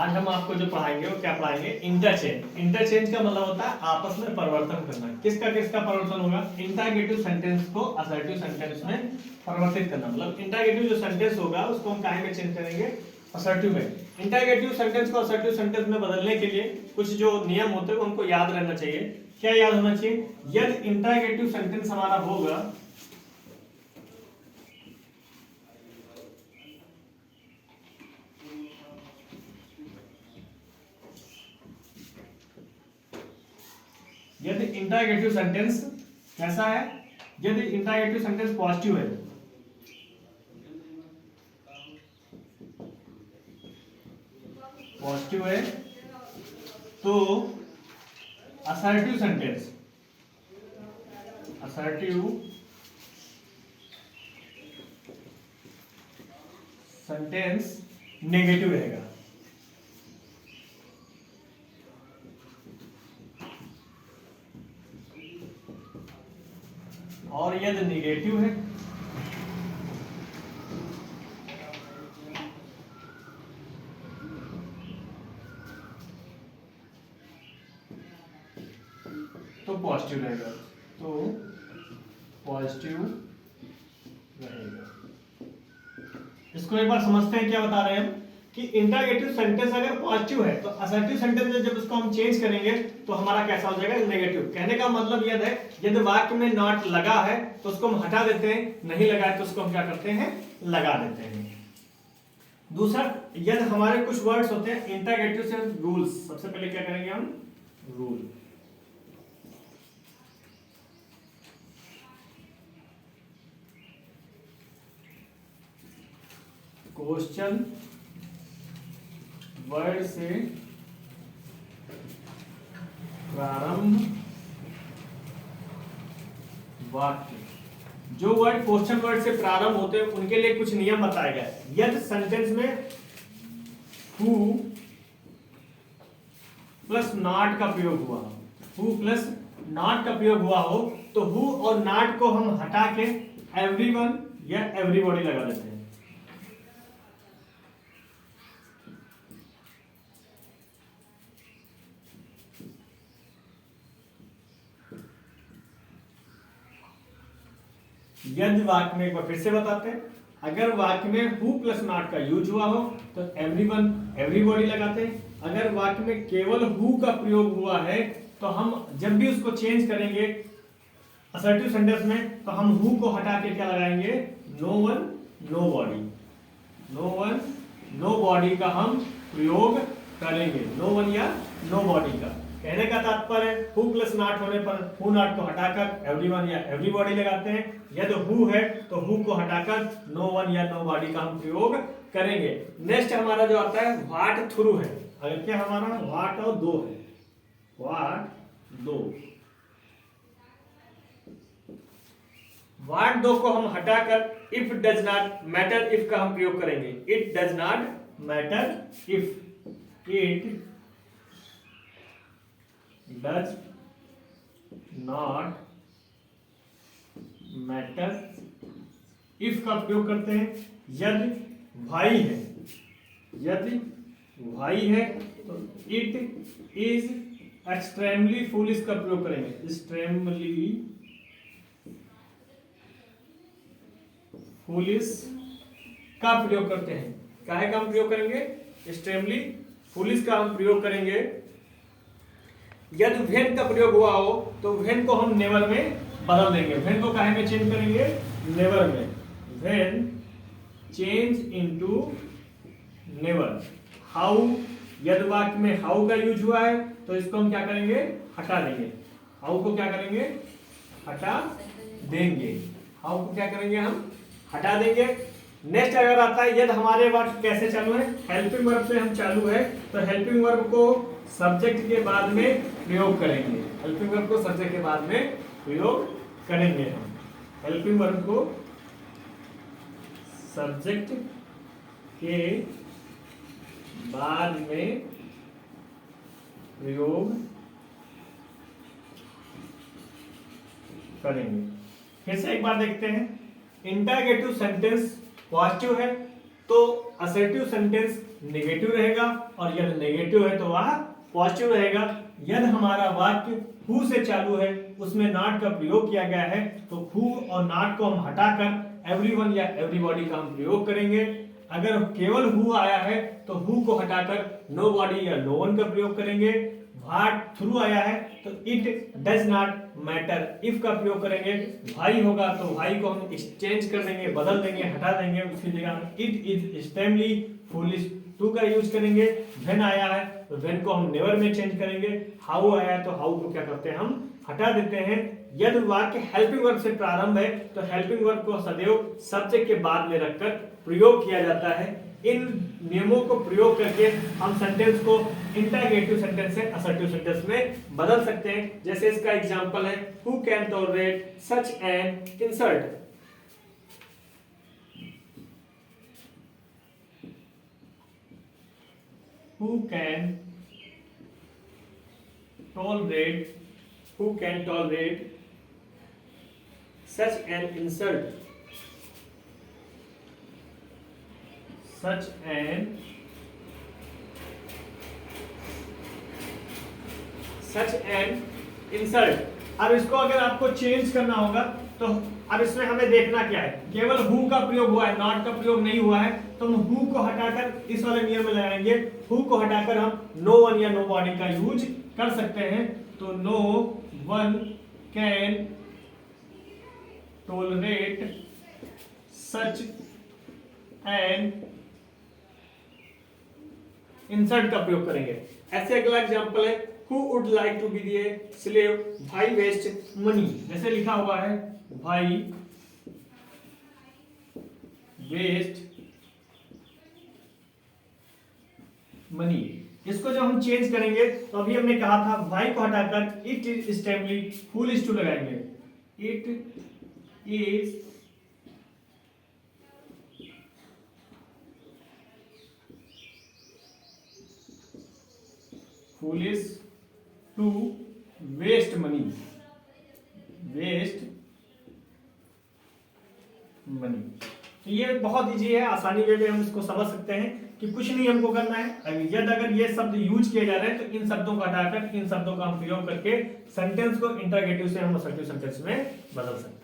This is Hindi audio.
आज हम आपको जो पढ़ाएंगे वो क्या पढ़ाएंगे, इंटरचेंज। इंटरचेंज का मतलब होता है आपस में परिवर्तन करना। किसका किसका परिवर्तन होगा, इंटरगेटिव सेंटेंस को असर्टिव सेंटेंस में परिवर्तित करना। मतलब इंटरगेटिव जो सेंटेंस होगा उसको हम काहे में चेंज करेंगे, असर्टिव में। इंटरगेटिव सेंटेंस को असर्टिव सेंटेंस में बदलने के लिए कुछ जो नियम होते हैं वो हमको याद रहना चाहिए। क्या याद होना चाहिए, यदि इंटरगेटिव सेंटेंस हमारा होगा यदि इंटरगेटिव सेंटेंस कैसा है, यदि इंटरगेटिव सेंटेंस पॉजिटिव है, पॉजिटिव है तो assertive sentence, assertive sentence negative रहेगा। और यदि नेगेटिव है तो पॉजिटिव रहेगा, तो पॉजिटिव रहेगा। इसको एक बार समझते हैं क्या बता रहे हैं हम, कि इंटरगेटिव सेंटेंस अगर पॉजिटिव है तो असर्टिव सेंटेंस में जब उसको हम चेंज करेंगे तो हमारा कैसा हो जाएगा, नेगेटिव। कहने का मतलब यह है यदि वाक्य में नॉट लगा है तो उसको हम हटा देते हैं, नहीं लगा है तो उसको हम क्या करते हैं, लगा देते हैं। दूसरा, यदि हमारे कुछ वर्ड्स होते हैं इंटरगेटिव से रूल्स, सबसे पहले क्या करेंगे हम, रूल। क्वेश्चन वर्ड से प्रारंभ वाक्य। जो वर्ड क्वेश्चन वर्ड से प्रारंभ होते हैं उनके लिए कुछ नियम बताया गया है। यदि सेंटेंस में हु प्लस नॉट का प्रयोग हुआ, हु प्लस नॉट का प्रयोग हुआ हो तो हु और नॉट को हम हटा के एवरीवन या एवरीबॉडी लगा देते हैं। यदि वाक्य में, एक बार फिर से बताते हैं, अगर वाक्य में हु प्लस नॉट का यूज हुआ हो तो एवरीवन एवरीबॉडी लगाते हैं। अगर वाक्य में केवल हु का प्रयोग हुआ है तो हम जब भी उसको चेंज करेंगे असर्टिव सेंटेंस में तो हम हु को हटा के क्या लगाएंगे, no one nobody. No one nobody का हम प्रयोग करेंगे, नो वन या नो बॉडी का। कहने का तात्पर्य हु प्लस नॉट होने पर हु नॉट को हटाकर एवरीवन या एवरीबॉडी लगाते हैं। यदि हु है तो हु को हटाकर नो वन या नो बॉडी का हम प्रयोग करेंगे। नेक्स्ट हमारा जो आता है व्हाट थ्रू है। अगर क्या हमारा व्हाट और दो है, व्हाट दो, व्हाट दो को हम हटाकर if does not matter if का हम प्रयोग करेंगे। It does not matter if, it does not matter if का प्रयोग करते हैं। यदि भाई है, यदि भाई है तो इट इज एक्सट्रीमली फूलिश का प्रयोग करेंगे, एक्सट्रीमली फूलिश का प्रयोग करते हैं। काहे का हम प्रयोग करेंगे, एक्सट्रीमली फूलिश का हम प्रयोग करेंगे। यदि व्हेन का प्रयोग हुआ हो तो व्हेन को हम नेवर में बदल देंगे। व्हेन को काहे में चेंज करेंगे, नेवर में। When change into never. How, यदि वाक्य में हाउ का यूज हुआ है तो इसको हम क्या करेंगे, हटा देंगे। हाउ को क्या करेंगे, हटा देंगे। हाउ को क्या करेंगे, हम हटा देंगे। नेक्स्ट अगर आता है यदि हमारे वाक्य कैसे चालू है, हेल्पिंग वर्ब से हम चालू है तो हेल्पिंग वर्ब को सब्जेक्ट के बाद में प्रयोग करेंगे। हेल्पिंग वर्ब को सब्जेक्ट के बाद में प्रयोग करेंगे हम। हेल्पिंग वर्ब को सब्जेक्ट के बाद में प्रयोग करेंगे। फिर से एक बार देखते हैं, इंटरगेटिव सेंटेंस पॉजिटिव है तो असर्टिव सेंटेंस नेगेटिव रहेगा और यदि नेगेटिव है तो वह पॉजिटिव रहेगा। यदि हमारा वाक्य हु से चालू है, उसमें नॉट का प्रयोग किया गया है, तो हु और नॉट को हम हटाकर एवरीवन या एवरीबॉडी का हम प्रयोग करेंगे। अगर केवल हु आया है तो हु को हटाकर नोबॉडी या नो वन का प्रयोग करेंगे। व्हाट थ्रू आया है तो it does not matter if का प्रयोग करेंगे। भाई होगा तो भाई को हम एक्सचेंज कर देंगे, बदल देंगे, हटा देंगे, उसकी जगह हम it is extremely foolish to का यूज करेंगे। व्हेन आया है तो व्हेन को हम नेवर में चेंज करेंगे। हाउ आया है तो हाउ को क्या करते हैं हम हटा देते हैं। यदि वाक्य हेल्पिंग वर्ब से प्रारंभ है तो हेल्पिंग वर्ब को सदैव सब्जेक्ट के बाद में रखकर प्रयोग किया जाता है। इन नियमों को प्रयोग करके हम सेंटेंस को इंटरगेटिव सेंटेंस से असर्टिव सेंटेंस में बदल सकते हैं। जैसे इसका एग्जांपल है who can tolerate such an insult. Who can tolerate such an insult? Such an insult। अब इसको अगर आपको चेंज करना होगा तो अब इसमें हमें देखना क्या है, केवल हु का प्रयोग हुआ है, नॉट का प्रयोग नहीं हुआ है, तो हम हु को हटाकर इस वाले नियम में लगाएंगे। हु को हटाकर हम नो वन या नो बॉडी का यूज कर सकते हैं। तो no one can tolerate such an insult का प्रयोग करेंगे। ऐसे अगला एग्जांपल है Who would like to be a slave? भाई वेस्ट मनी। जैसे लिखा हुआ है भाई वेस्ट मनी। इसको जब हम चेंज करेंगे तो अभी हमने कहा था भाई को हटाकर it is extremely foolish to लगाएंगे। It is foolish to waste money. तो ये बहुत इजी है, आसानी वे में हम इसको समझ सकते हैं कि कुछ नहीं हमको करना है। यदि अगर ये शब्द यूज किए जा रहे हैं तो इन शब्दों को हटाकर इन शब्दों का हम प्रयोग करके सेंटेंस को इंटरगेटिव से हम असर्टिव सेंटेंस में बदल सकते हैं।